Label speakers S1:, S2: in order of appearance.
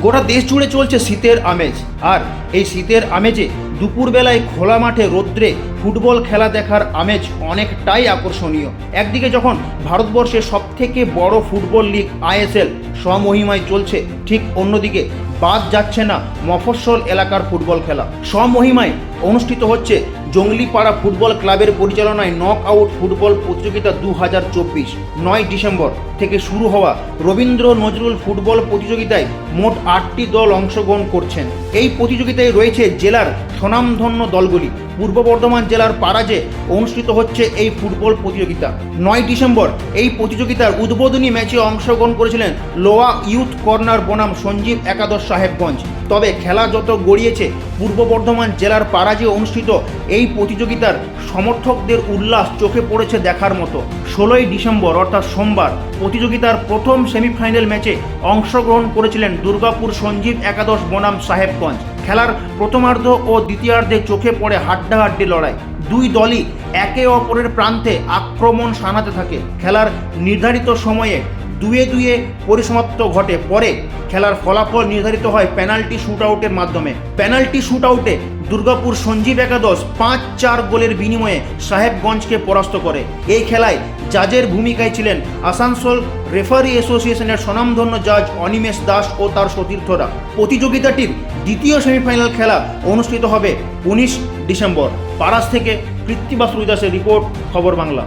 S1: গোটা দেশ জুড়ে চলছে শীতের আমেজ, আর এই শীতের আমেজে দুপুরবেলায় খোলা মাঠে রৌদ্রে ফুটবল খেলা দেখার আমেজ অনেকটাই আকর্ষণীয়। একদিকে যখন ভারতবর্ষের সবথেকে বড় ফুটবল লিগ আইএসএল স্বমহিমায় চলছে, ঠিক অন্যদিকে বাদ যাচ্ছে না মফস্বল এলাকার ফুটবল খেলা। স্বমহিমায় অনুষ্ঠিত হচ্ছে জঙ্গলিপাড়া ফুটবল ক্লাবের পরিচালনায় নক আউট ফুটবল প্রতিযোগিতা 2024। 9 ডিসেম্বর থেকে শুরু হওয়া রবীন্দ্র নজরুল ফুটবল প্রতিযোগিতায় মোট 8টি দল অংশগ্রহণ করছেন। এই প্রতিযোগিতায় রয়েছে জেলার স্বনামধন্য দলগুলি। পূর্ব বর্ধমান জেলার পারাজে অনুষ্ঠিত হচ্ছে এই ফুটবল প্রতিযোগিতা। 9 ডিসেম্বর এই প্রতিযোগিতার উদ্বোধনী ম্যাচে অংশগ্রহণ করেছিলেন লোয়া ইউথ কর্নার বনাম সঞ্জীব একাদশ সাহেবগঞ্জ। তবে খেলা যত গড়িয়েছে, পূর্ব বর্ধমান জেলার পারাজে অনুষ্ঠিত এই প্রতিযোগিতার সমর্থকদের উল্লাস চোখে পড়েছে দেখার মতো। 16 ডিসেম্বর অর্থাৎ সোমবার প্রতিযোগিতার প্রথম সেমিফাইনাল ম্যাচে অংশগ্রহণ করেছিলেন দুর্গাপুর সঞ্জীব একাদশ বনাম সাহেবগঞ্জ। খেলার প্রথমার্ধ ও দ্বিতীয়ার্ধে চোখে পড়ে হাড্ডাহাড্ডি লড়াই। দুই দলই একে অপরের প্রান্তে আক্রমণ শানাতে থাকে। খেলার নির্ধারিত সময়ে দুয়ে পরিসমাপ্ত ঘটে। পরে খেলার ফলাফল নির্ধারিত হয় পেনাল্টি শুট আউটের মাধ্যমে। পেনাল্টি শুট আউটে দুর্গাপুর সঞ্জীব একাদশ 5-4 গোলের বিনিময়ে সাহেবগঞ্জকে পরাস্ত করে। এই খেলায় জাজের ভূমিকায় ছিলেন আসানসোল রেফারি অ্যাসোসিয়েশনের স্বনামধন্য জাজ অনিমেষ দাস ও তার সতীর্থরা। প্রতিযোগিতাটির দ্বিতীয় সেমিফাইনাল খেলা অনুষ্ঠিত হবে 19 ডিসেম্বর। পারাস থেকে কৃত্তিবাস রুইদাসের রিপোর্ট, খবর বাংলা।